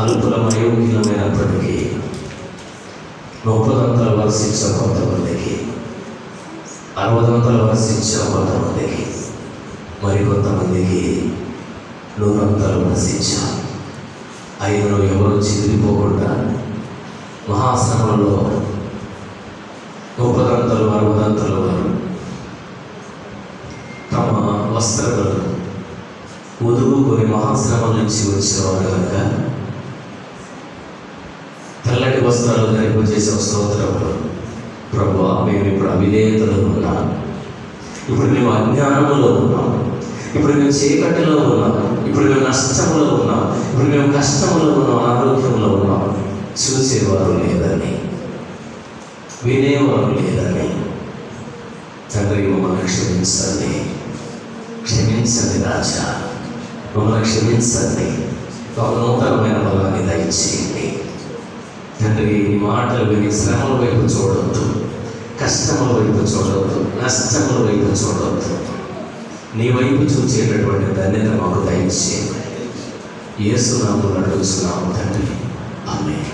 అల్పులం అయోగ్యులమైనప్పటికీ గొప్పదంతలు వర్షించిన కొంతమందికి, 60 వర్షించిన కొంతమందికి, మరికొంతమందికి 100 వర్షించారు. అయినను ఎవరు చెదిరిపోకుండా మహాశ్రమంలో 30 60 వారు తమ వస్త్రాలను వదులుకొని మహాశ్రమం నుంచి వచ్చినవారు కనుక తెల్లటి వస్త్రాలు ధరింపజేసే స్తోత్రములు. ప్రభువా, మేము ఇప్పుడు అవిధేయతలో ఉన్నాం, ఇప్పుడు మేము అజ్ఞానములో ఉన్నాం, ఇప్పుడు మేము చీకటిలో ఉన్నాం, ఇప్పుడు మేము నష్టములో ఉన్నాం, ఇప్పుడు మేము కష్టములో ఉన్నాం, అనారోగ్యంలో ఉన్నాం. చూసేవారు లేదని, వినేవారు లేదని తండ్రి మమ్మల్ని క్షమించండి, క్షమించండి రాజా, మమ్మల్ని క్షమించండి. ఒక నూతనమైన బలాన్ని దయచేయండి తండ్రి. నీ మాటలు విని శ్రమల వైపు చూడవద్దు, కష్టముల వైపు చూడవద్దు, నష్టముల వైపు చూడవద్దు. నీ వైపు చూసేటటువంటి ధన్యత మాకు దయచేయండి. యేసు నామములో అడుగుతున్నాము తండ్రి, ఆమేన్.